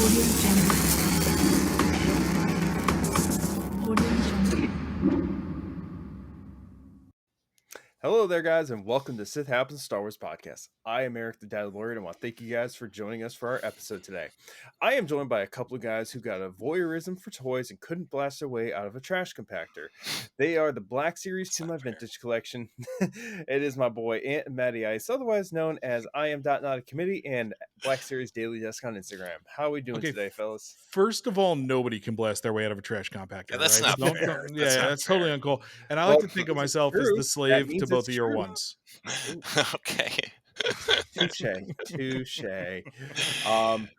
Audio Jungle. Audio Jungle. Hello there, guys, and welcome to Sith Happens Star Wars Podcast. I am Eric the Dadalorian, and want to thank you guys for joining us for our episode today. I am joined by a couple of guys who got a voyeurism for toys and couldn't blast their way out of a trash compactor. They are the Black Series to my vintage collection. It is my boy Aunt and Matty Ice, otherwise known as I Am Not a Committee and Black Series Daily Desk on Instagram. How are we doing today, fellas? First of all, nobody can blast their way out of a trash compactor. Yeah, that's right? not fair. That's totally uncool. And I Well, like to think of myself as true. the slave That means to both it's of your true. ones. Okay. Touche.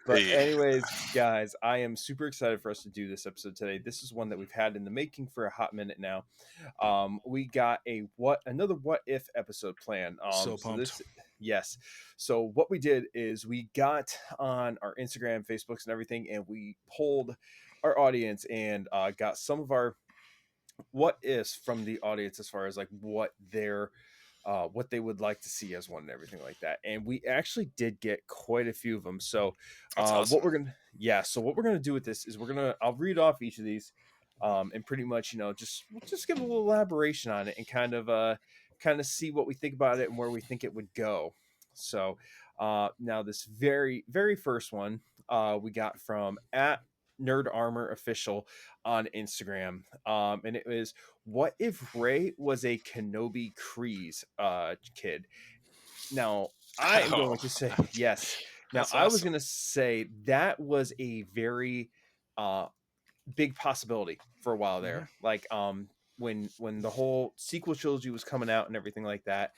But anyways, guys, I am super excited for us to do this episode today. This is one that we've had in the making for a hot minute now. We got another what if episode plan. So pumped. Yes. So what we did is we got on our Instagram, Facebooks, and everything, and we polled our audience and got some of our what ifs from the audience as far as like what they would like to see as one and everything like that. And we actually did get quite a few of them. So Awesome. what we're gonna do with this is I'll read off each of these and pretty much, just give a little elaboration on it and kind of see what we think about it and where we think it would go. So now this very, very first one we got from @Nerd Armor Official on Instagram, and it was, what if Rey was a Kenobi Kryze kid? Now I'm going to say yes. Now That's I was awesome. going to say that was a very big possibility for a while there. Like when the whole sequel trilogy was coming out and everything like that,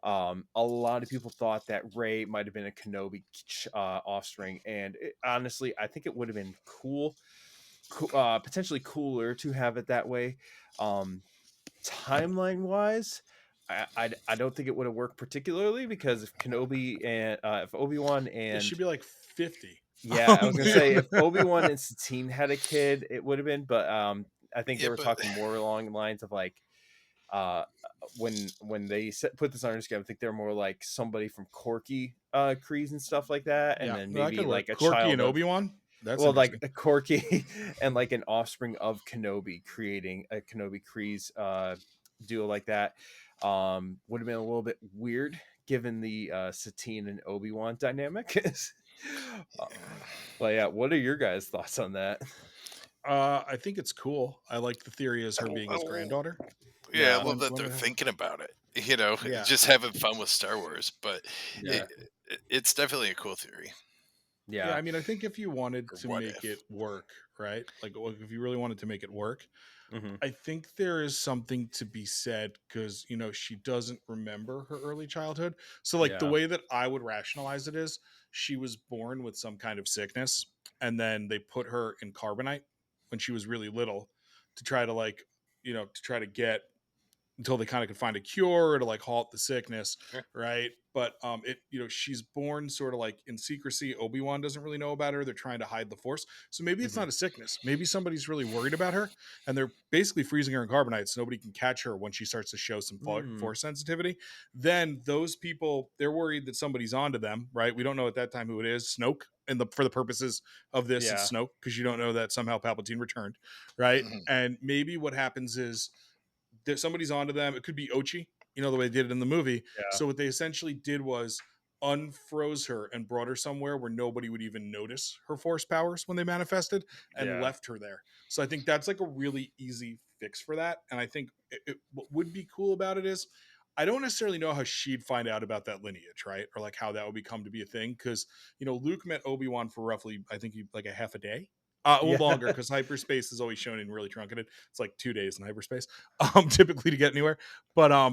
a lot of people thought that Rey might have been a Kenobi offspring, and honestly, I think it would have been cool, potentially cooler to have it that way. Timeline wise, I don't think it would have worked particularly, because if Kenobi and if Obi-Wan and It should be like 50. yeah, I was gonna say if Obi-Wan and Satine had a kid, it would have been, but I think they were but- talking more along the lines of like when they put this on Instagram, I think they're more like somebody from Corky Kryze and stuff like that, and then maybe like a Corky child and of, Obi-Wan. That's well, like interesting. a Corky and like an offspring of Kenobi creating a Kenobi Kryze duo like that. Would have been a little bit weird given the Satine and Obi-Wan dynamic. But yeah, what are your guys' thoughts on that? I think it's cool. I like the theory as her being his granddaughter. Yeah, Yeah. I love that they're thinking about it. You know, Yeah. just having fun with Star Wars. But Yeah. it's definitely a cool theory. Yeah, I mean, I think if you wanted Or to what make if. it work, right? Like, if you really wanted to make it work, Mhm. I think there is something to be said, because, she doesn't remember her early childhood. So, like, the Yeah. way that I would rationalize it is she was born with some kind of sickness, and then they put her in carbonite when she was really little to try to, like, to try to get until they kind of could find a cure to like halt the sickness, Sure. right? But she's born sort of like in secrecy. Obi-Wan doesn't really know about her. They're trying to hide the Force, so maybe it's not a sickness. Maybe somebody's really worried about her, and they're basically freezing her in carbonite so nobody can catch her when she starts to show some Force sensitivity. Then those people, they're worried that somebody's onto them, right? We don't know at that time who it is. Snoke, and for the purposes of this, it's Snoke, because you don't know that somehow Palpatine returned, right? Mhm. And maybe what happens is somebody's onto them. It could be Ochi, the way they did it in the movie. Yeah. So what they essentially did was unfroze her and brought her somewhere where nobody would even notice her Force powers when they manifested, and left her there. So I think that's like a really easy fix for that. And I think what would be cool about it is, I don't necessarily know how she'd find out about that lineage, right? Or like how that would become to be a thing. Because, Luke met Obi-Wan for roughly, I think, like a half a day. Longer, because hyperspace is always shown in really truncated. It's like 2 days in hyperspace, typically, to get anywhere. But I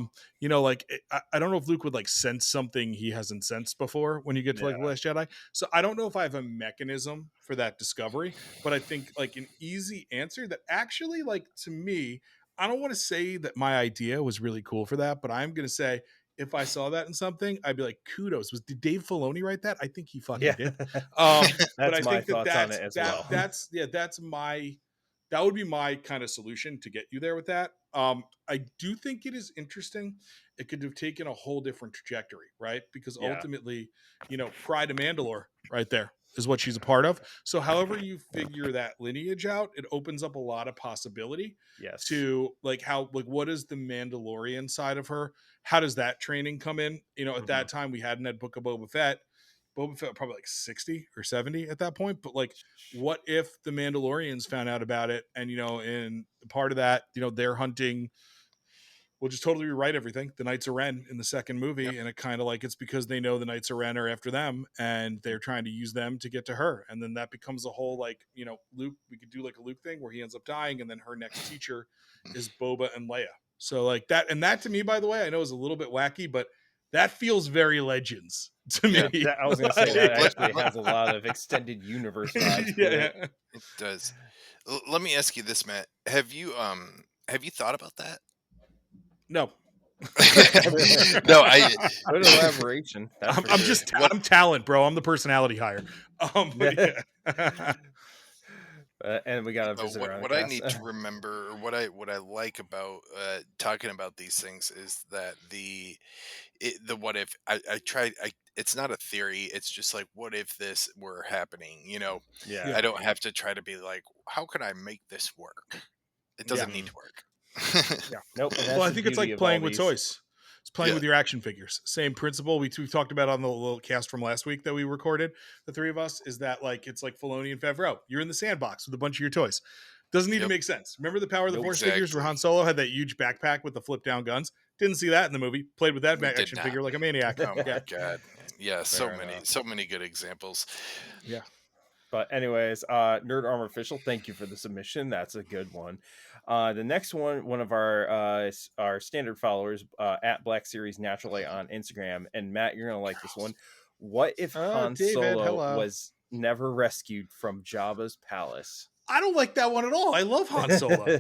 don't know if Luke would like sense something he hasn't sensed before when you get to like The Last Jedi. So I don't know if I have a mechanism for that discovery, but I think like an easy answer that actually, like, to me, I don't want to say that my idea was really cool for that, but I'm going to say, if I saw that in something, I'd be like, kudos. Did Dave Filoni write that? I think he fucking did. But I That's my think thoughts on it as well. that would be my kind of solution to get you there with that. I do think it is interesting. It could have taken a whole different trajectory, right? Because ultimately, Pride of Mandalore right there. is what she's a part of. So however you figure that lineage out, it opens up a lot of possibility Yes. to like how like what is the Mandalorian side of her? How does that training come in? You know, at that time we hadn't had Book of Boba Fett. Boba Fett probably like 60 or 70 at that point. But like, what if the Mandalorians found out about it? And, you know, in part of that, you know, they're hunting, we'll just totally rewrite everything. The Knights of Ren in the second movie. Yep. And it kind of like, it's because they know the Knights of Ren are after them and they're trying to use them to get to her. And then that becomes a whole, like, you know, Luke, we could do like a Luke thing where he ends up dying. And then her next teacher is Boba and Leia. So like that, and that to me, by the way, I know is a little bit wacky, but that feels very Legends to me. I was gonna say that Like- actually has a lot of extended universe vibes. to it. yeah. It does. Let me ask you this, Matt. Have you thought about that? No, No, I Good elaboration. That's I'm, for I'm sure. just I'm talent, bro. I'm the personality hire. But yeah. And we got a visitor on the what I cast. need to remember, or what I like about talking about these things is that the what if I tried it's not a theory, it's just like what if this were happening, you know. Yeah. I don't have to try to be like, how can I make this work? It doesn't need to work. Nope. and that's Well, I the think it's beauty like of playing all with these. toys. It's playing Yeah. with your action figures. Same principle we talked about on the little cast from last week that we recorded. The three of us is that like it's like Filoni and Favreau. You're in the sandbox with a bunch of your toys. Doesn't need to Yep. make sense. Remember the Power of the Nope. Force figures where Exactly. Han Solo had that huge backpack with the flip down guns? Didn't see that in the movie. Played with that We did action not. figure like a maniac. Oh my Yeah. god. Yeah, Fair enough. so many good examples. Yeah. But anyways, Nerd Armor Official, thank you for the submission. That's a good one. The next one of our standard followers at Black Series Naturally on Instagram, and Matt, you're gonna like this one. What if Han David, Solo hello. was never rescued from Jabba's palace? I don't like that one at all. I love Han Solo.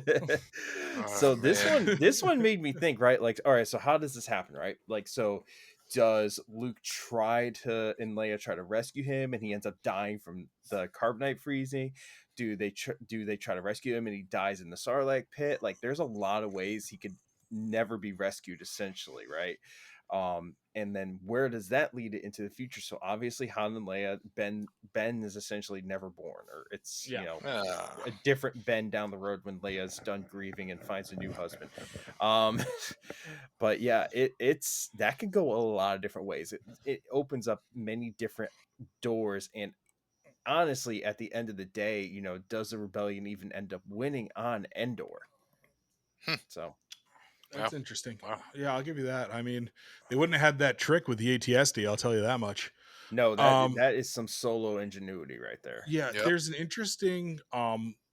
So Oh, man. this one made me think, right? Like, all right, so how does this happen, right? Like, so does Luke and Leia try to rescue him, and he ends up dying from the carbonite freezing? Do they try to rescue him, and he dies in the Sarlacc pit? Like, there's a lot of ways he could never be rescued, essentially, right? And then where does that lead it into the future? So obviously Han and Leia, Ben is essentially never born, or it's Yeah. you know Ah. a different Ben down the road when Leia's done grieving and finds a new husband. But yeah, it's that could go a lot of different ways. It opens up many different doors, and honestly, at the end of the day, you know, does the rebellion even end up winning on Endor? So That's Wow. interesting. Wow. Yeah, I'll give you that. I mean, they wouldn't have had that trick with the ATSD, I'll tell you that much. no, that is some solo ingenuity right there. Yeah, Yep. there's an interesting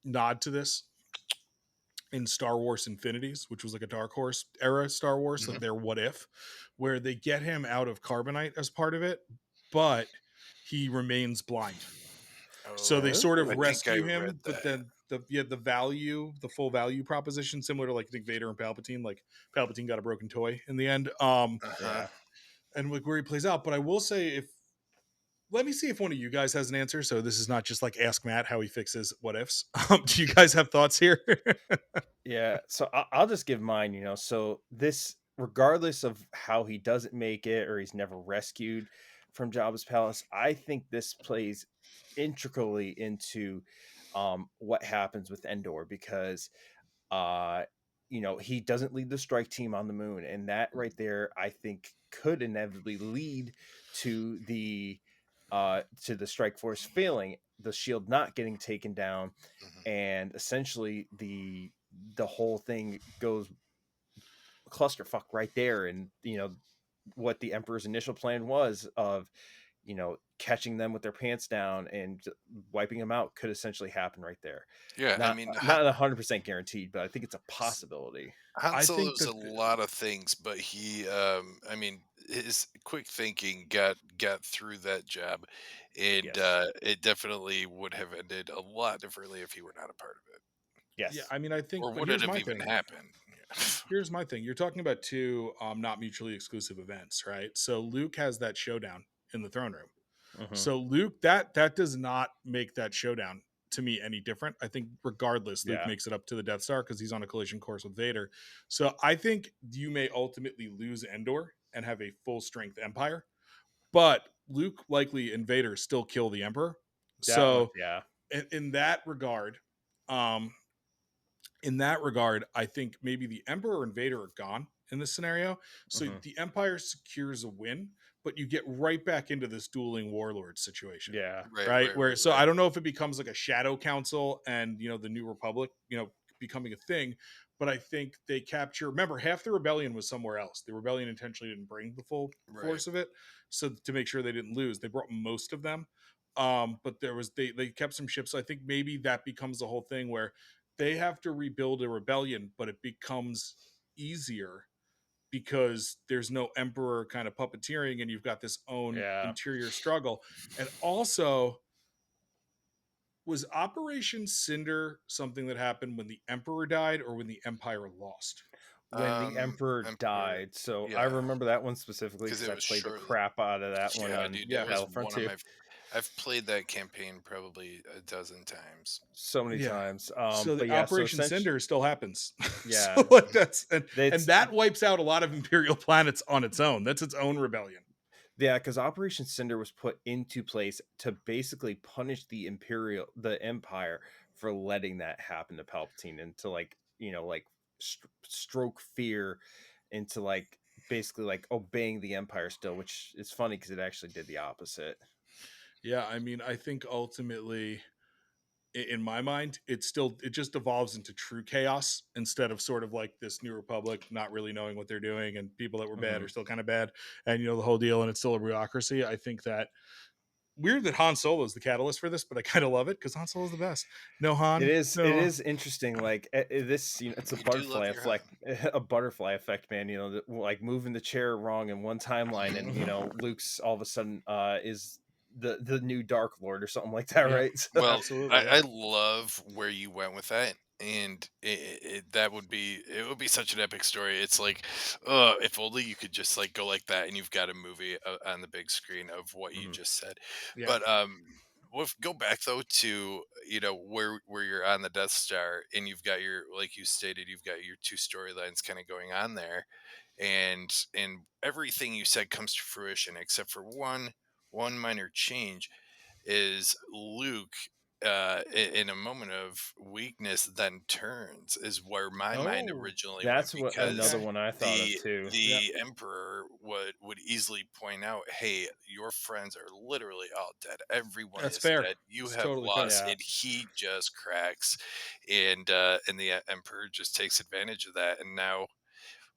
nod to this in Star Wars Infinities, which was like a Dark Horse era Star Wars, like their what if, where they get him out of carbonite as part of it, but he remains blind. So they sort of I think rescue I him, read but that. then the full value proposition, similar to like I think Vader and Palpatine, like Palpatine got a broken toy in the end. Uh-huh. And like where he plays out. But I will say let me see if one of you guys has an answer. So this is not just like ask Matt how he fixes what ifs. Do you guys have thoughts here? Yeah, so I'll just give mine. You know, so this, regardless of how he doesn't make it or he's never rescued from Jabba's palace, I think this plays intricately into what happens with Endor, because you know, he doesn't lead the strike team on the moon, and that right there I think could inevitably lead to the strike force failing, the shield not getting taken down, and essentially the whole thing goes clusterfuck right there. And you know what the Emperor's initial plan was of, you know, catching them with their pants down and wiping them out could essentially happen right there. Yeah, Not, I mean, not 100% guaranteed, but I think it's a possibility. Han I think Solo's a that- lot of things, but he, I mean, his quick thinking got through that job, and Yes. it definitely would have ended a lot differently if he were not a part of it, Yes. Yeah, I mean, I think, or but would here's it have my even thing. happened? Here's my thing. You're talking about two not mutually exclusive events, right? So Luke has that showdown in the throne room. Mhm. So Luke, that does not make that showdown to me any different. I think regardless, Luke Yeah. makes it up to the Death Star because he's on a collision course with Vader. So I think you may ultimately lose Endor and have a full strength Empire, but Luke likely and Vader still kill the Emperor So yeah. in that regard, um, I think maybe the Emperor and Vader are gone in this scenario. So Mhm. the Empire secures a win, but you get right back into this dueling warlord situation. Yeah. Right. Where so right. I don't know if it becomes like a shadow council and the New Republic, becoming a thing, but I think they capture, remember, half the rebellion was somewhere else. The rebellion intentionally didn't bring the full Right. force of it. So to make sure they didn't lose, they brought most of them. But there was they kept some ships. So I think maybe that becomes the whole thing where they have to rebuild a rebellion, but it becomes easier because there's no emperor kind of puppeteering and you've got this own Yeah. interior struggle. And also, was Operation Cinder something that happened when the emperor died or when the empire lost? When the Emperor Emperor, died. So I yeah, remember that one specifically because because it I was played the shortly. crap out of that one Yeah, on dude, it Yeah. was Battlefront one of 2 my. I've played that campaign probably a dozen times. so many Yeah. times. So But the yeah, so Operation essentially, Cinder still happens. yeah, So like that's and it's that wipes out a lot of Imperial planets on its own. That's its own rebellion. yeah, because Operation Cinder was put into place to basically punish the Empire for letting that happen to Palpatine and to like like stroke fear into like basically like obeying the Empire still, which is funny because it actually did the opposite. Yeah, I mean, I think ultimately in my mind, it just evolves into true chaos instead of sort of like this New Republic not really knowing what they're doing and people that were bad are Mhm. still kind of bad and the whole deal and it's still a bureaucracy. I think that weird that Han Solo is the catalyst for this, but I kind of love it because Han Solo is the best. No It Han, is. It no. is interesting. Like this, it's a You do love butterfly your Han. effect. A butterfly effect, man. Like moving the chair wrong in one timeline, and Luke's all of a sudden is the new Dark Lord or something like that, Yeah, right? So, Well, absolutely. Yeah. I love where you went with that, and that would be it would be such an epic story. It's like, if only you could just like go like that, and you've got a movie on the big screen of what you mhm. just said. Yeah. But go back though to where you're on the Death Star, and you've got your like you stated, you've got your two storylines kind of going on there, and everything you said comes to fruition except for one minor change is Luke in a moment of weakness then turns is where my mind Oh, originally went That's what another because okay. one I thought of the too. Yeah. the emperor would easily point out, hey, your friends are literally all dead, everyone That's is fair. dead, you It's have totally fair. lost, Yeah, and he just cracks, and the emperor just takes advantage of that, and now,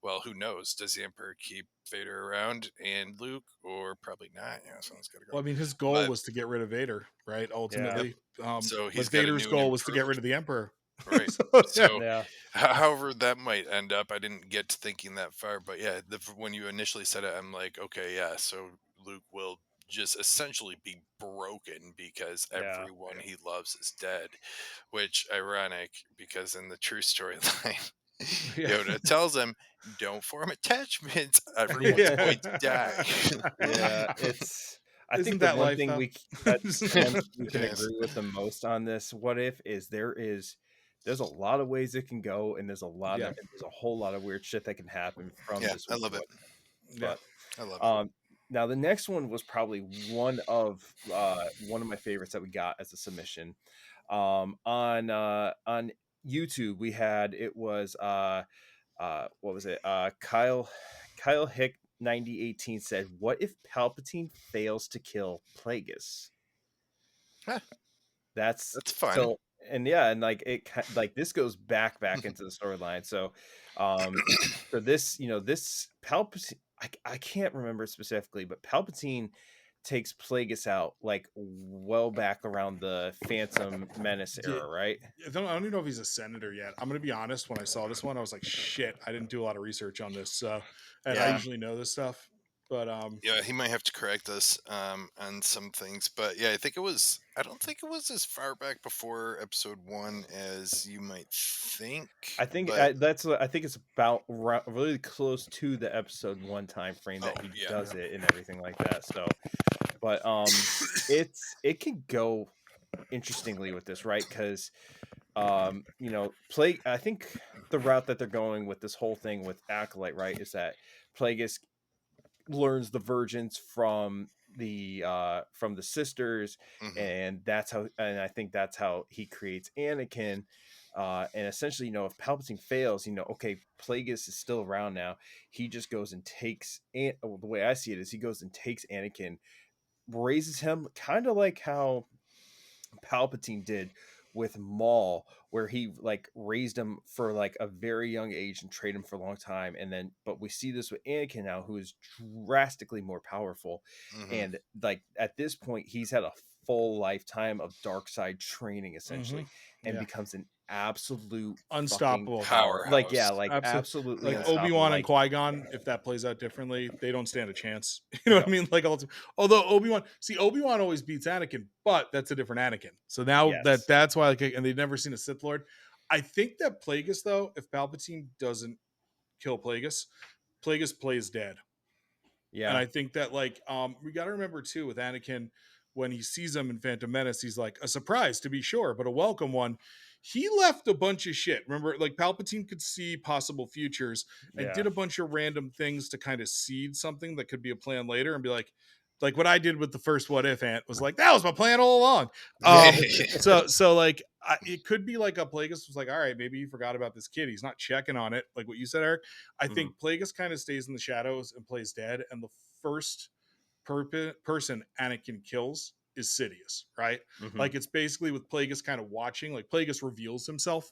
well, who knows? Does the Emperor keep Vader around and Luke, or probably not? Yeah, someone's got to go. Well, I mean, his goal But was to get rid of Vader, right? yeah, yep. Ultimately, So he's but got a Vader's new and goal was to get rid improved. of the Emperor. Right. So, yeah. So, yeah. however that might end up, I didn't get to thinking that far. But yeah, when you initially said it, I'm like, okay, yeah. So Luke will just essentially be broken because Yeah. everyone he loves is dead, which ironic because in the true storyline, Yeah. Yoda tells him, "Don't form attachments. Everyone's Yeah. going to die." Yeah, it's. I Isn't think the that one life thing though? that's the one thing we It can is. agree with the most on this what if is there's a lot of ways it can go, and Yeah. there's a whole lot of weird shit that can happen from Yeah, this I week love of it. what. Yeah. But I love it. um, now the next one was probably one of my favorites that we got as a submission. On YouTube we had it was what was it? Kyle Hick 9018 said, "What if Palpatine fails to kill Plagueis?" Huh, That's that's fun. so, and yeah, and like like this goes back into the storyline. So, um, so this this Palpatine, I can't remember specifically, but Palpatine takes Plagueis out like well back around the Phantom Menace Yeah. era, right? I don't even know if he's a senator yet. I'm gonna be honest. When I saw this one, I was like, "Shit!" I didn't do a lot of research on this, and I Yeah, usually know this stuff. But yeah, he might have to correct us on some things, but yeah, I think it was. I don't think it was as far back before episode one as you might think, I think but I think it's about really close to the episode one time frame oh that he yeah, does it and everything like that. So, but it can go interestingly with this, right? Because I think the route that they're going with this whole thing with Acolyte, right, is that Plagueis learns the virgins from from the sisters, Mhm. and I think that's how he creates Anakin. And essentially, if Palpatine fails, okay, Plagueis is still around now. He just goes and takes, the way I see it is he goes and takes Anakin, raises him kind of like how Palpatine did with Maul, where he like raised him for like a very young age and trained him for a long time. And then, but we see this with Anakin now, who is drastically more powerful. Mhm. And like at this point, he's had a full lifetime of dark side training essentially, and Yeah. becomes an absolute fucking Unstoppable. power. Like, yeah, Powerhouse. like absolutely Like unstoppable. Obi-Wan and Like, Qui-Gon, if that plays out differently, they don't stand a chance. You know what I no, mean? Like, although Obi-Wan always beats Anakin, but that's a different Anakin. So now yes, that's why, like, and they've never seen a Sith Lord. I think that Plagueis, though, if Palpatine doesn't kill Plagueis, Plagueis plays dead. And yeah, I think that, like, we got to remember too with Anakin, when he sees him in Phantom Menace, he's like, a surprise to be sure, but a welcome one. He left a bunch of shit. Remember, like, Palpatine could see possible futures and yeah. did a bunch of random things to kind of seed something that could be a plan later, and be like what I did with the first What If Ant was like, that was my plan all along. So like, it could be like a Plagueis was like, all right, maybe he forgot about this kid. He's not checking on it, like what you said, Eric. I Mhm. think Plagueis kind of stays in the shadows and plays dead, and the first person Anakin kills is Sidious, right? Mhm. Like, it's basically with Plagueis kind of watching, like Plagueis reveals himself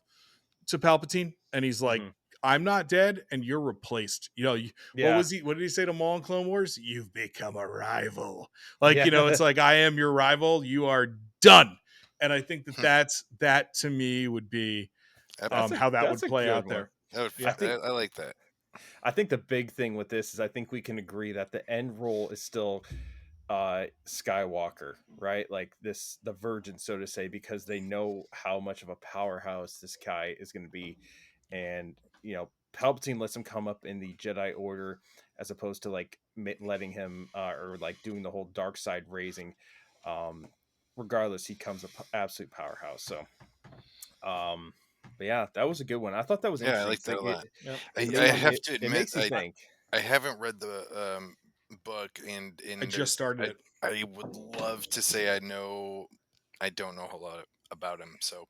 to Palpatine, and he's like, Mhm. I'm not dead, and you're replaced. Yeah, What did he say to Maul in Clone Wars? You've become a rival. Like, yeah. it's like, I am your rival. You are done. And I think Hmm. that to me would be That's how that that's would a play good out one. there. I Yeah. think I like that. I think the big thing with this is I think we can agree that the end role is still Skywalker, right? Like the virgin, so to say, because they know how much of a powerhouse this guy is going to be. And Palpatine lets him come up in the Jedi Order as opposed to like letting him or like doing the whole dark side raising. um Regardless, he comes a absolute powerhouse. So um but yeah, that was a good one. I thought that was Yeah, I interesting. like It's that like a lot. Yep. it I made have it, to it admit, makes you think. I haven't read the book, I and just there's started it. I would love to say I know. I don't know a lot about him, so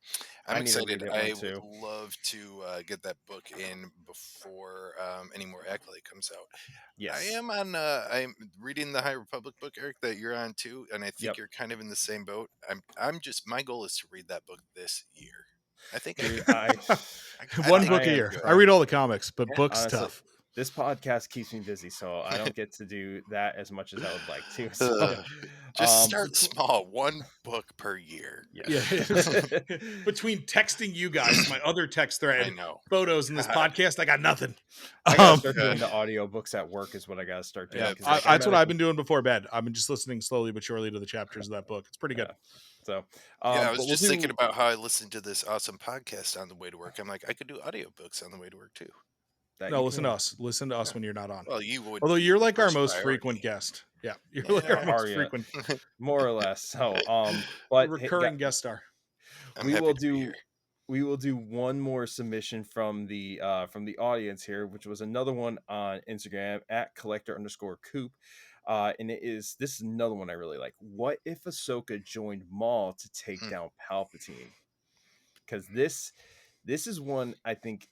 I'm I need to excited. read that one I would too. love to get that book in before any more Acolyte comes out. Yes. I'm reading the High Republic book, Eric, that you're on too, and I think Yep. you're kind of in the same boat. I'm just, my goal is to read that book this year. I think I Dude, can. I One think I book a I am can year. do I it. so read all the comics, but Yeah. books honestly, tough. this podcast keeps me busy, so I don't get to do that as much as I would like to. Uh, So, just but start small, one book per year. Yeah. yes. Between texting you guys, my other text I thread, know. photos, in this God, podcast, I got nothing. I gotta Um, start God. doing the audiobooks at work is what I gotta start doing yeah, because For like I'm that's at what a I've been doing before bed. I've been just listening slowly but surely to the chapters of that book. It's pretty good. yeah. So, Yeah, I was but we'll just thinking do. about how I listened to this awesome podcast on the way to work. I'm like, I could do audiobooks on the way to work too. That No, you listen to could. us. Listen to us Yeah. when you're not on. Well, you would Although be you're the like our first most frequent priority. guest. Yeah, you're like our Yeah. Are most you frequent more or less? So, but hey, recurring guest star. I'm we happy will to be here. do one more submission from the audience here, which was another one on Instagram at collector_coop. And this is another one I really like. What if Ahsoka joined Maul to take Hmm. down Palpatine? Because this is one I think,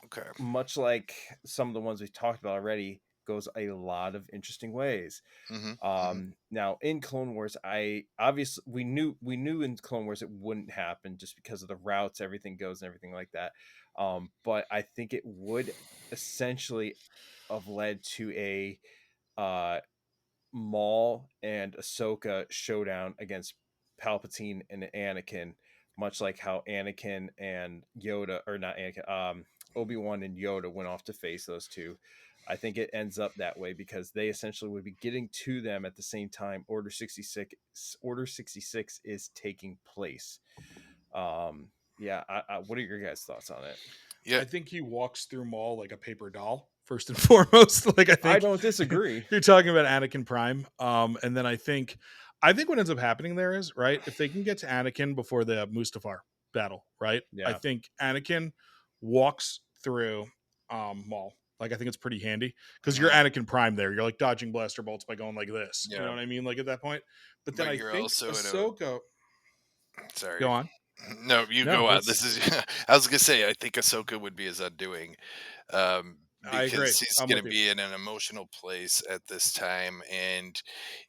Okay. much like some of the ones we've talked about already, goes a lot of interesting ways. Hmm. Hmm. Now in Clone Wars, I obviously we knew in Clone Wars it wouldn't happen just because of the routes everything goes and everything like that. But I think it would essentially have led to a uh Maul and Ahsoka showdown against Palpatine and Anakin, much like how Anakin and Yoda, or not Anakin, Obi-Wan and Yoda went off to face those two. I think it ends up that way because they essentially would be getting to them at the same time Order 66 is taking place. Yeah, what are your guys' thoughts on it? Yeah. I think he walks through Maul like a paper doll, first and foremost. Like, I I think don't disagree. you're talking about Anakin Prime. And then I think what ends up happening there is, right, if they can get to Anakin before the Mustafar battle, right? I Yeah. think Anakin walks through Maul, Like, I think it's pretty handy because you're Anakin Prime there. You're like dodging blaster bolts by going like this. You know Yeah. what I mean? Like at that point. But then But I you're think also in Ahsoka. sorry. Go on. No, you No, go on. it's. This is I was gonna say I think Ahsoka would be his undoing. I agree. Because he's I'm going with to you. be in an emotional place at this time, and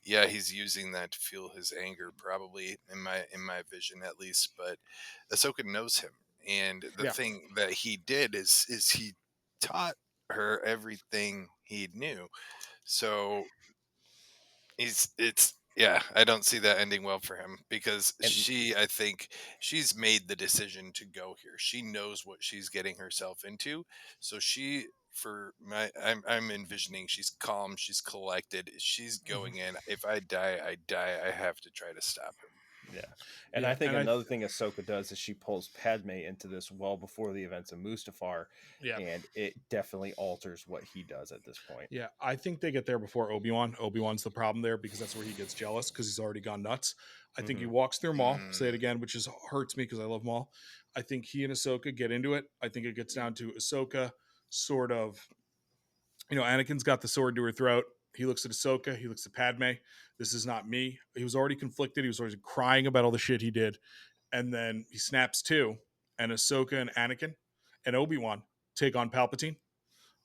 yeah, he's using that to fuel his anger, probably in my vision at least. But Ahsoka knows him, and the Yeah. thing that he did is he taught her everything he knew. So it's yeah, I don't see that ending well for him because And I think she's made the decision to go here. She knows what she's getting herself into. So I'm envisioning she's calm, she's collected, she's Mhm. going in. If I die, I die. I have to try to stop him. yeah, and Yeah. I think And another thing Ahsoka does is she pulls Padme into this well before the events of Mustafar, yeah. and it definitely alters what he does at this point. Yeah. I think they get there before Obi-Wan. Obi-Wan's the problem there because that's where he gets jealous because he's already gone nuts. I think he Hmm. walks through Maul, say it Mm, again, which is hurts me because I love Maul. I think he and Ahsoka get into it. I think it gets down to Ahsoka sort of, Anakin's got the sword to her throat. He looks at Ahsoka. He looks at Padme. This is not me. He was already conflicted. He was already crying about all the shit he did. And then he snaps to, and Ahsoka and Anakin and Obi-Wan take on Palpatine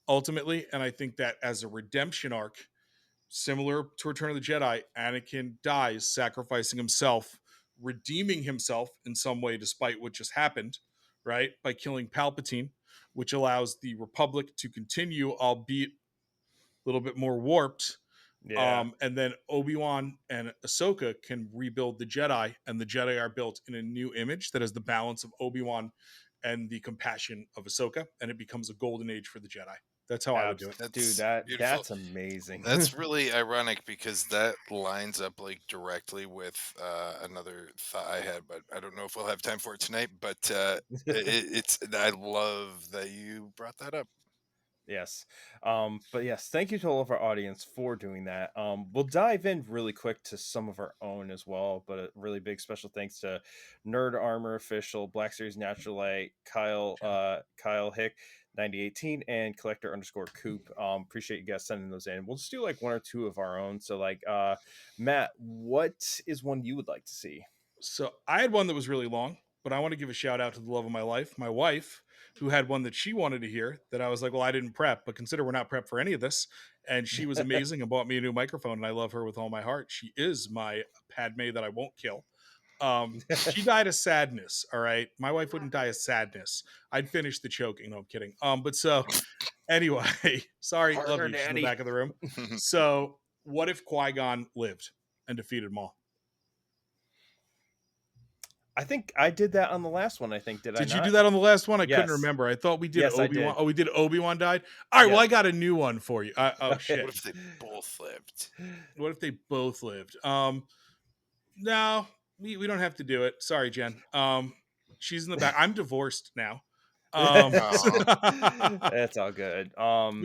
ultimately. And I think that as a redemption arc, similar to Return of the Jedi, Anakin dies, sacrificing himself, redeeming himself in some way, despite what just happened, right? By killing Palpatine, which allows the Republic to continue, albeit a little bit more warped. Yeah, And then Obi-Wan and Ahsoka can rebuild the Jedi, and the Jedi are built in a new image that has the balance of Obi-Wan and the compassion of Ahsoka, and it becomes a golden age for the Jedi. That's how I would do it. dude, that's beautiful. that's amazing. That's really ironic because that lines up like directly with another thought I had, but I don't know if we'll have time for it tonight. But it's I love that you brought that up. Yes. But yes, thank you to all of our audience for doing that. We'll dive in really quick to some of our own as well, but a really big special thanks to Nerd Armor Official, Black Series Natural Light, Kyle Hick 9018, and Collector underscore Coop. Appreciate you guys sending those in. We'll just do like one or two of our own. So like Matt, what is one you would like to see? So I had one that was really long, but I want to give a shout out to the love of my life, my wife, who had one that she wanted to hear that I was like, well, I didn't prep, but consider we're not prepped for any of this. And she was amazing and bought me a new microphone, and I love her with all my heart. She is my Padme that I won't kill. She died of sadness. All right. My wife wouldn't die of sadness. I'd finish the choking. No, I'm kidding. But so anyway, sorry, love Partner you. She's in the Daddy. back of the room. So what if Qui-Gon lived and defeated Maul? I think I did that on the last one. I think did I Did you not? do that on the last one? I couldn't Yes. remember. I thought we did Yes, I Obi-Wan. did. Oh, we did Obi-Wan died. All right, well, Yes. I got a new one for you. Oh shit. What if they both lived? What if they both lived? No, we don't have to do it. Sorry, Jen. She's in the back. I'm divorced now. Aw. That's all good. We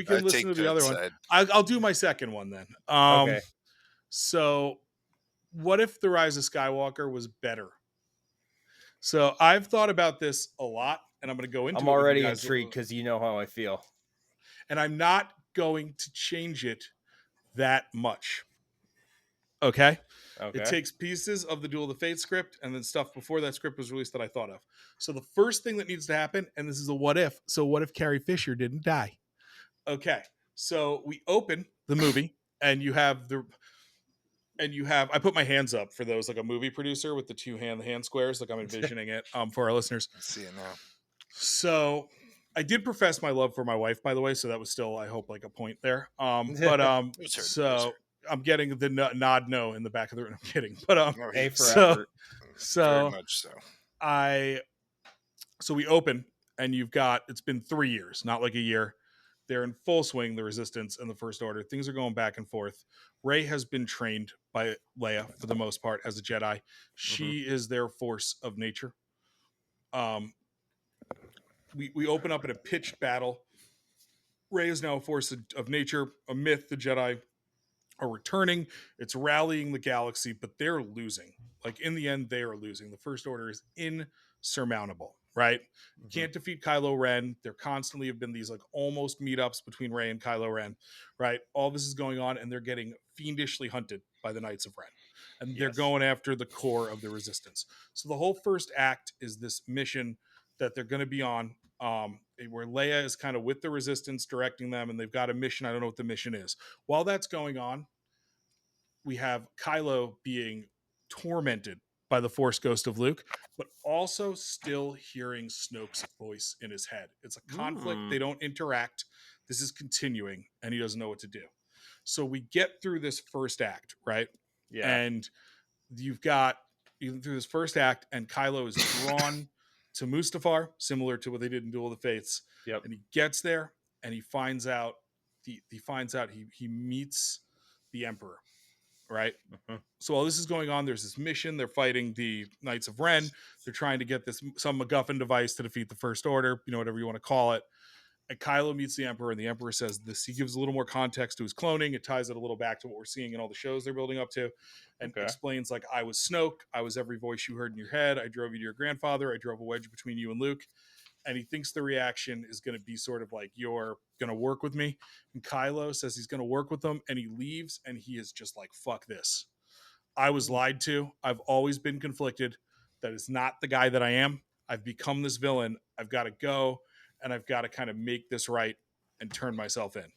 can I listen to take the other one. side. I'll do my second one then. Okay. So what if The Rise of Skywalker was better? So I've thought about this a lot, and I'm going to go into I'm it with you already guys. intrigued because you know how I feel. And I'm not going to change it that much. Okay? Okay. It takes pieces of the Duel of the Fates script and then stuff before that script was released that I thought of. So the first thing that needs to happen, and this is a what if. So what if Carrie Fisher didn't die? Okay. So we open the movie, and you have I put my hands up for those, like a movie producer with the two hand squares, like I'm envisioning it for our listeners. I see it now. So I did profess my love for my wife, by the way. So that was still, I hope, like a point there. It was heard, it was So heard. I'm getting the nod no in the back of the room. I'm kidding. But No, A for so effort. very so much so. so we open, and it's been 3 years, not like a year. They're in full swing, the Resistance and the First Order. Things are going back and forth. Rey has been trained by Leia for the most part as a Jedi. She is their force of nature. We open up in a pitched battle. Rey is now a force of nature, a myth. The Jedi are returning. It's rallying the galaxy, but they're losing. Like in the end, they are losing. The First Order is insurmountable, right? Mhm. Can't defeat Kylo Ren. There constantly have been these like almost meetups between Rey and Kylo Ren, right? All this is going on, and they're getting fiendishly hunted by the Knights of Ren. And they're Yes. going after the core of the resistance. So the whole first act is this mission that they're going to be on, where Leia is kind of with the resistance directing them, and they've got a mission. I don't know what the mission is. While that's going on, we have Kylo being tormented by the Force ghost of Luke, but also still hearing Snoke's voice in his head. It's a conflict. They don't interact. This is continuing, and he doesn't know what to do. So we get through this first act, right? Yeah. And you've got even through this first act, and Kylo is drawn to Mustafar, similar to what they did in Duel of the Fates. Yep. And he gets there, and he finds out he meets the Emperor, right? Mhm. So while this is going on, there's this mission. They're fighting the Knights of Ren. They're trying to get some MacGuffin device to defeat the First Order, whatever you want to call it. And Kylo meets the Emperor, and the Emperor says this. He gives a little more context to his cloning. It ties it a little back to what we're seeing in all the shows they're building up to, and explains like, I was Snoke. I was every voice you heard in your head. I drove you to your grandfather. I drove a wedge between you and Luke. And he thinks the reaction is going to be sort of like, you're going to work with me. And Kylo says he's going to work with them, and he leaves, and he is just like, fuck this. I was lied to. I've always been conflicted. That is not the guy that I am. I've become this villain. I've got to go, and I've got to kind of make this right and turn myself in.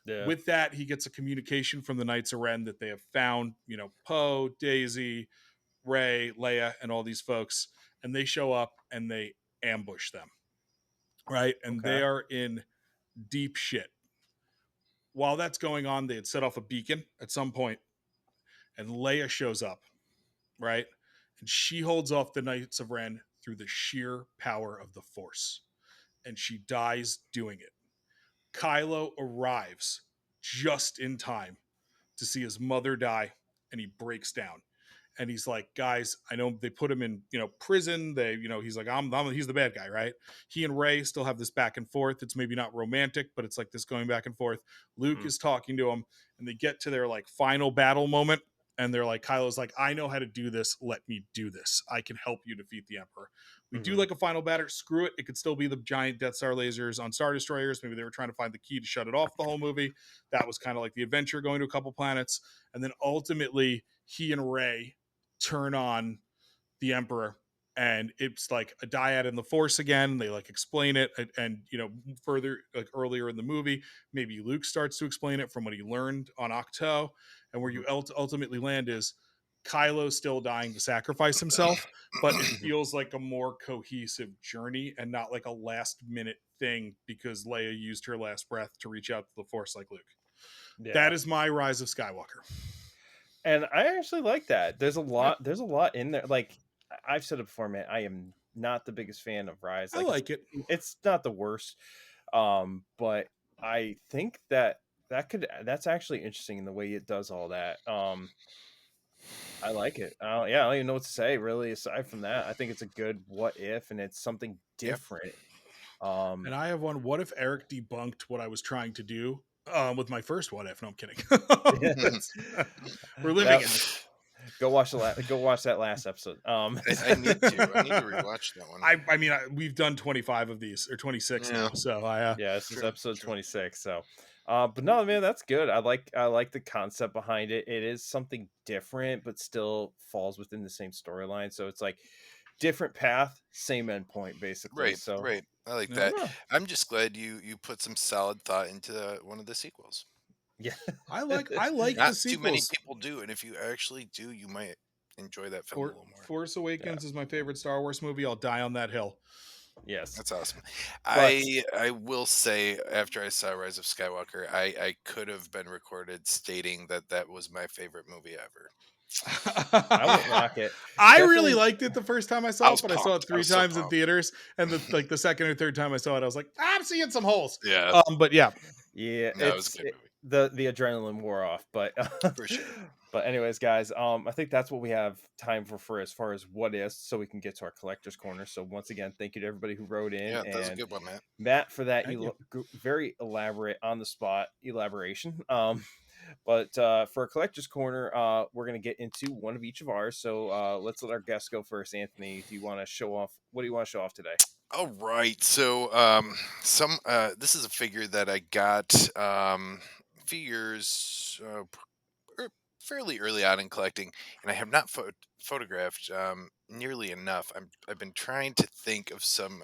Yeah. With that, he gets a communication from the Knights of Ren that they have found, Poe, Daisy, Rey, Leia, and all these folks, and they show up and they ambush them, right? And they are in deep shit. While that's going on, they had set off a beacon at some point, and Leia shows up, right? And she holds off the Knights of Ren through the sheer power of the Force, and she dies doing it. Kylo arrives just in time to see his mother die, and he breaks down. And he's like, guys, I know they put him in, prison. He's like, he's the bad guy, right? He and Rey still have this back and forth. It's maybe not romantic, but it's like this going back and forth. Luke is talking to him, and they get to their like final battle moment. And they're like, Kylo's like, I know how to do this. Let me do this. I can help you defeat the Emperor. We do like a final battle. Screw it. It could still be the giant Death Star lasers on Star Destroyers. Maybe they were trying to find the key to shut it off the whole movie. That was kind of like the adventure, going to a couple planets. And then ultimately, he and Rey turn on the Emperor, and it's like a dyad in the Force again. They like explain it, and further, like earlier in the movie, maybe Luke starts to explain it from what he learned on Octo, and where you ultimately land is Kylo still dying to sacrifice himself, but it feels like a more cohesive journey and not like a last minute thing because Leia used her last breath to reach out to the Force like Luke. Yeah. That is my Rise of Skywalker. And I actually like that. There's a lot in there. Like I've said it before, man, I am not the biggest fan of Rise. I like it. It's not the worst. But I think that's actually interesting in the way it does all that. I like it. I don't even know what to say really aside from that. I think it's a good what if, and it's something different. And I have one. What if Eric debunked what I was trying to do with my first what if? No, I'm kidding. We're living in it. Go watch that last episode. I need to. I need to rewatch that one. I mean, we've done 25 of these or 26 now. So this is episode 26. So, but no, man, that's good. I like the concept behind it. It is something different, but still falls within the same storyline. So it's like different path, same endpoint, basically. Right. So right. I like that. I'm just glad you put some solid thought into one of the sequels. Yeah, I like Not the sequels. Too many people do, and if you actually do, you might enjoy that film a little more. Force Awakens is my favorite Star Wars movie. I'll die on that hill. Yes, that's awesome. I will say, after I saw Rise of Skywalker, I could have been recorded stating that was my favorite movie ever. I won't knock it. I really liked it the first time I saw it, but I saw it 3 times in pumped. theaters, and the second or third time I saw it, I was like, I'm seeing some holes. Yeah. But yeah. Yeah, no, it was a good movie. The adrenaline wore off, but for sure. But anyways, guys, I think that's what we have time for as far as what is, so we can get to our collector's corner. So once again, thank you to everybody who wrote in. Yeah, that was a good one, Matt. Matt, for that very elaborate on the spot elaboration. But for a collector's corner, we're gonna get into one of each of ours. So let's let our guests go first. Anthony, do you want to show off? What do you want to show off today? All right. So some this is a figure that I got a few years fairly early on in collecting, and I have not photographed nearly enough. I've been trying to think of some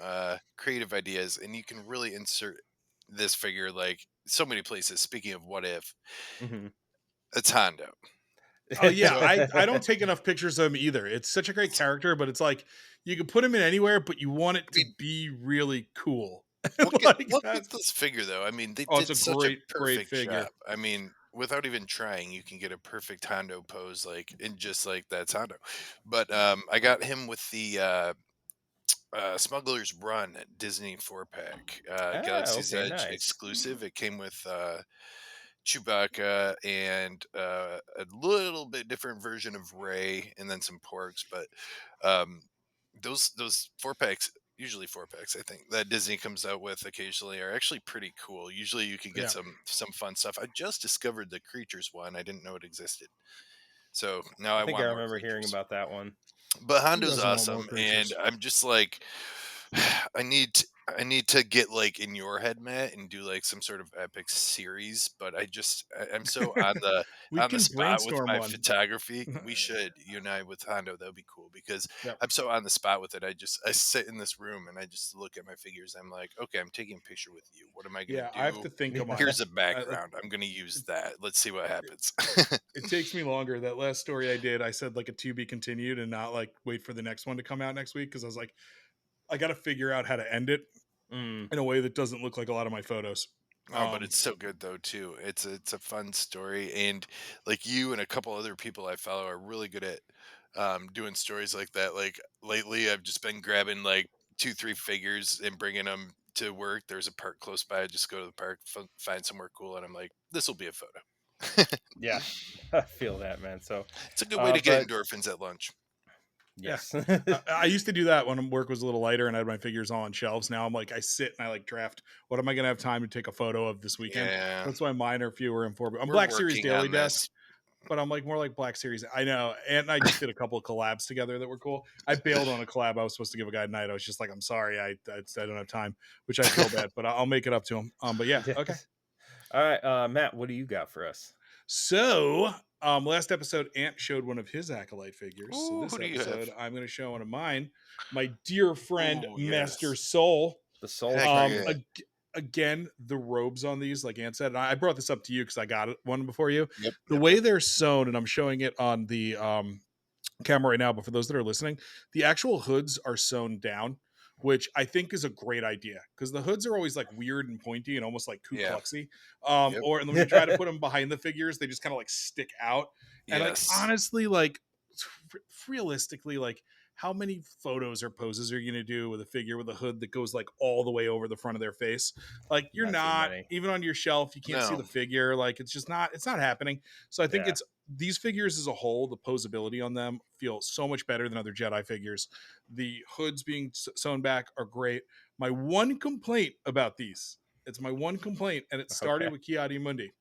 creative ideas, and you can really insert this figure like so many places. Speaking of what if, Mhm. it's Hondo. Oh yeah, So I don't take enough pictures of him either. It's such a great character, but it's like you can put him in anywhere, but you want it I to mean, be really cool. Like look at that's this figure though. I mean, they oh, it's did a such a great perfect job. figure. I mean, without even trying, you can get a perfect Hondo pose like in just like that's Hondo. But I got him with the Smuggler's Run at Disney 4-pack, Ah, Galaxy's okay, Edge nice. exclusive. It came with Chewbacca and a little bit different version of Ray, and then some porks. But um, those 4-packs, usually 4-packs, I think that Disney comes out with occasionally, are actually pretty cool. Usually, you can get Yeah. some fun stuff. I just discovered the creatures one. I didn't know it existed, so now I I think I want more remember hearing creatures. about that one. But Who Hondo's doesn't want more awesome, and creatures? I'm just like, I need I need to get like in your head, Matt, and do like some sort of epic series. But I'm so We on the can spot with brainstorm my one. photography. We should unite with Hondo. That would be cool because Yep. I'm so on the spot with it. I sit in this room and I just look at my figures. I'm like, okay, I'm taking a picture with you. What am I gonna Yeah, I have do? to think of Yeah. mine. Here's a Like background. I'm gonna use that. Let's see what happens. it takes me longer. That last story I did, I said like a to be continued and not like wait for the next one to come out next week because I was like, I got to figure out how to end it Mm, in a way that doesn't look like a lot of my photos. Oh, but it's so good though too. It's a fun story, and like you and a couple other people I follow are really good at doing stories like that. Like lately, I've just been grabbing like 2, 3 figures and bringing them to work. There's a park close by. I just go to the park, find somewhere cool, and I'm like, this will be a photo. yeah, I feel that, man. So, It's a good way to get but endorphins at lunch. Yeah. yes, I used to do that when work was a little lighter and I had my figures all on shelves. Now I'm like, I sit and I like draft. What am I going to have time to take a photo of this weekend? Yeah, That's why mine are fewer and far. I'm we're Black Series working Daily on Desk, this. but I'm like more like Black Series. I know. And I just did a couple of collabs together that were cool. I bailed on a collab I was supposed to give a guy tonight. I was just like, I'm sorry. I don't have time, which I feel bad, but I'll make it up to him. But yeah. Okay. yes. All right, Matt, what do you got for us? So, last episode, Ant showed one of his acolyte figures. So Ooh, this who do you have? episode, I'm going to show one of mine, my dear friend Oh Master yes, Soul. The Soul heck Um, yeah. ag- Again, the robes on these, like Ant said, and I brought this up to you because I got one before you. Yep, The yep, way yep. they're sewn, and I'm showing it on the camera right now, but for those that are listening, the actual hoods are sewn down, which I think is a great idea because the hoods are always like weird and pointy and almost like Ku Yeah, Kluxy. yep, Or and when you try to put them behind the figures, they just kind of like stick out. And like yes. honestly, like realistically, like how many photos or poses are you gonna do with a figure with a hood that goes like all the way over the front of their face? Like you're Not too not many. even on your shelf, you can't see No. the figure. Like it's not happening. So I think Yeah. it's these figures as a whole, the posability on them feel so much better than other Jedi figures. The hoods being sewn back are great. My one complaint about these, it's my one complaint, and it started Okay. with Kiadi Mundi,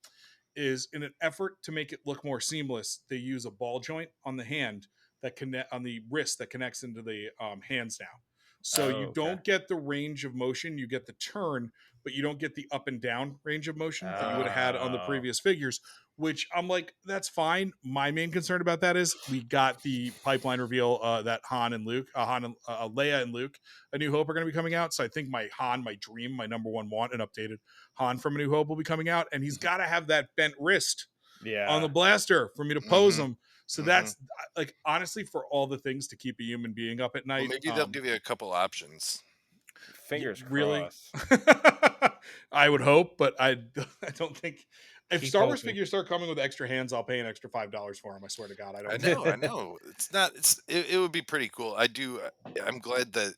is in an effort to make it look more seamless, they use a ball joint on the hand that connect on the wrist that connects into the hands now. So Oh, you okay. don't get the range of motion, you get the turn, but you don't get the up and down range of motion that you would have had on the Oh, previous figures, which I'm like, that's fine. My main concern about that is we got the pipeline reveal that Leia and Luke, A New Hope are going to be coming out. So I think my Han, my dream, my number one want, an updated Han from A New Hope will be coming out, and he's got to have that bent wrist on the yeah. blaster for me to pose Hmm. him. So Hmm. that's like honestly for all the things to keep a human being up at Well, night. maybe they'll give you a couple options. Fingers Really, crossed. I would hope, but I I don't think if Keep Star Wars hoping. figures start coming with extra hands, I'll pay an extra $5 for them. I swear to God, I I don't care. know, I know. It's not. It would be pretty cool. I do. I'm glad that.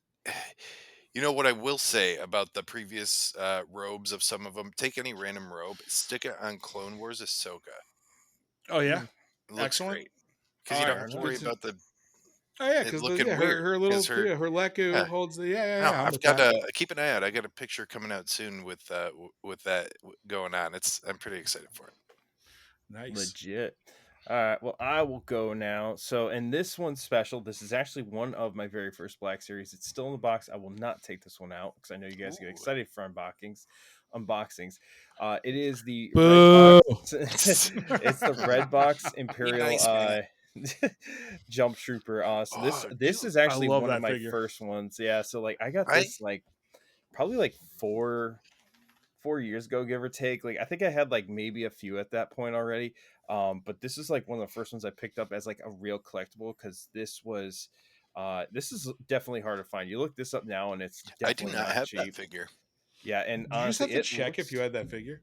You know what I will say about the previous robes of some of them. Take any random robe, stick it on Clone Wars Ahsoka. Oh yeah, Mm, It looks excellent. great because you don't fair have to enough. worry about the Oh yeah, it because looking yeah, weird. her Because little her, her Leku yeah, holds the no, I'm I've with got that. keep an eye out. I got a picture coming out soon with with that going on. I'm pretty excited for it. Nice. Legit. All right, well, I will go now. So, and this one's special. This is actually one of my very first Black Series. It's still in the box. I will not take this one out because I know you guys get Ooh. excited for unboxings. It is the Red Boo. Box. It's the Red Box Imperial nice, man. Jump Trooper. So this Oh, this dude, is actually love one of that my figure. first ones. Yeah, so like I got I this like probably like 4 years ago, give or take. Like I think I had like maybe a few at that point already. But this is like one of the first ones I picked up as like a real collectible because this is definitely hard to find. You look this up now and it's I do definitely not not have that cheap. figure. Yeah, and You just honestly, have to it check if you looks. had that figure.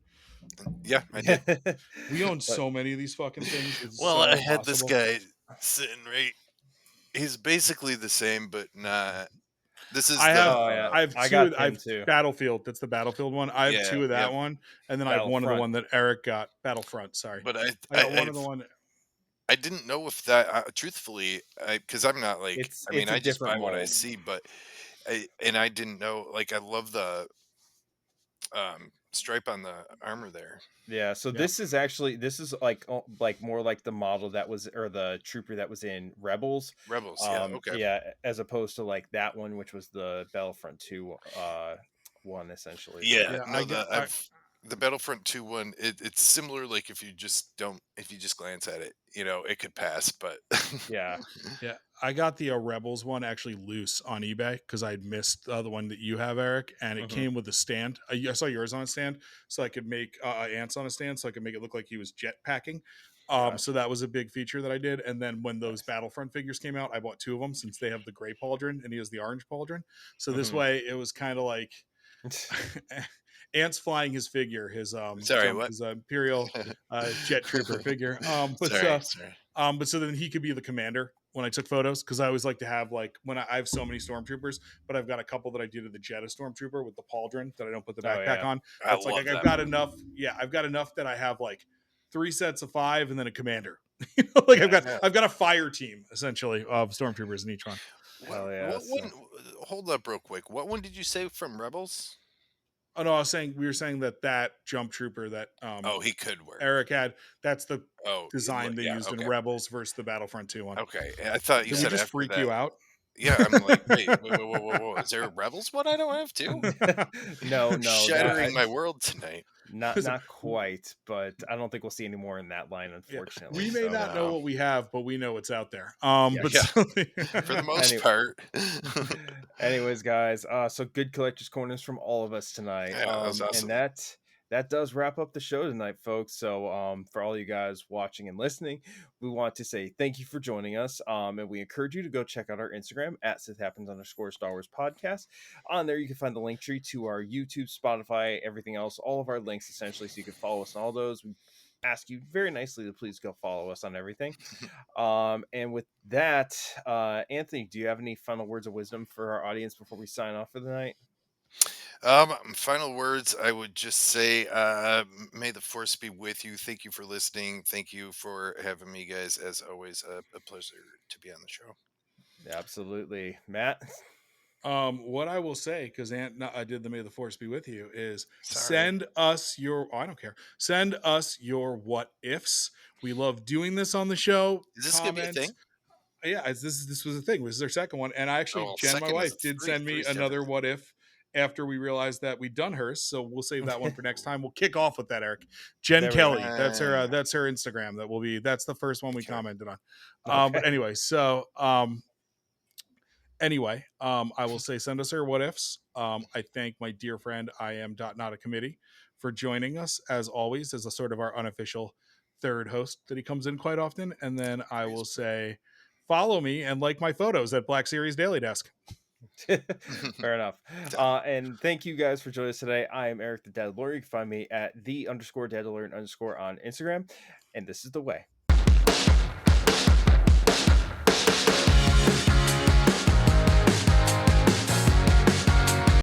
Yeah, I did. We own But so many of these fucking things. It's Well, so I had this impossible. guy sitting right. He's basically the same, but not. This is I the. have oh yeah, I have I two. got I him have too. Battlefield. That's the Battlefield one. I have Yeah, two of that yep. one, and then I have one of the Battlefront. one that Eric got. Battlefront. Sorry, But I got one of the one. I didn't know if that. Truthfully, because I'm not like. I mean, It's a I just buy different what I mold. see, but I didn't know. Like, I love the stripe on the armor there. Yeah, so Yeah. this is like more like the model that was or the trooper that was in Rebels. Rebels, yeah, okay. Yeah, as opposed to like that one which was the Battlefront 2 one essentially. So Yeah, Yeah, no, the Battlefront 2 one, it's similar. Like if you just glance at it, it could pass. But yeah. yeah. I got the Rebels one actually loose on eBay because I'd missed the one that you have, Eric, and it Mhm. came with a stand. I saw yours on a stand, so I could make ants on a stand, so I could make it look like he was jetpacking. Gotcha. So that was a big feature that I did. And then when those Nice. Battlefront figures came out, I bought two of them since they have the gray pauldron and he has the orange pauldron. So this Mhm. way, it was kind of like Ant's flying his figure, his sorry, what? his Imperial jet trooper figure. Sorry. But so then he could be the commander when I took photos because I always like to have like when I have so many stormtroopers, but I've got a couple that I do to the Jetta stormtrooper with the pauldron that I don't put the Oh, backpack yeah. on. I That's like love I've that got movie. enough. Yeah, I've got enough that I have like 3 sets of 5 and then a commander. Like Nice. I've got a fire team essentially of stormtroopers in each one. Hell yeah. What So one? Hold up, real quick. What one did you say from Rebels? Oh no, we were saying that jump trooper that Oh, he could work. Eric had, that's the Oh, design they yeah, used in okay. Rebels versus the Battlefront 2 one. Okay, I thought you Did we said just after freak that. you out? Yeah, I'm like, wait, whoa. Is there a Rebels one I don't have too? no, Shattering my world tonight. not quite, but I don't think we'll see any more in that line, Yeah. unfortunately. We may so. not know what we have, but we know it's out there. Yeah. But Yeah. so- For the most Anyway. part. Anyways, guys, so good collectors corners from all of us tonight. Yeah, that was awesome. And that does wrap up the show tonight, folks. So for all you guys watching and listening, we want to say thank you for joining us. And we encourage you to go check out our Instagram at @SithHappens_Star Wars podcast. On there you can find the link tree to our YouTube, Spotify, everything else, all of our links essentially, so you can follow us on all those. We ask you very nicely to please go follow us on everything. And with that, Anthony, do you have any final words of wisdom for our audience before we sign off for the night? Final words, I would just say, may the force be with you. Thank you for listening. Thank you for having me, guys. As always, a pleasure to be on the show. Absolutely. Matt? What I will say, because I did the May the Force be with you, is Sorry. send us your. I don't care. Send us your what ifs. We love doing this on the show. Is this gonna be a thing? Yeah, this was a thing. This is our second one, and I actually, Jen, my second wife, is did three. send me Three's another different. what if after we realized that we'd done hers. So we'll save that one for next time. We'll kick off with that, Eric. Jen There we Kelly. go. That's her. That's her Instagram. That's the first one we Okay. commented on. Okay. But anyway, so I will say send us our what ifs. I thank my dear friend I am not a committee for joining us as always as a sort of our unofficial third host that he comes in quite often. And then I will say follow me and like my photos at Black Series Daily Desk. Fair enough. And thank you guys for joining us today. I am Eric the Dadalorian. You can find me at _Dadalorian_ on Instagram. And this is the way.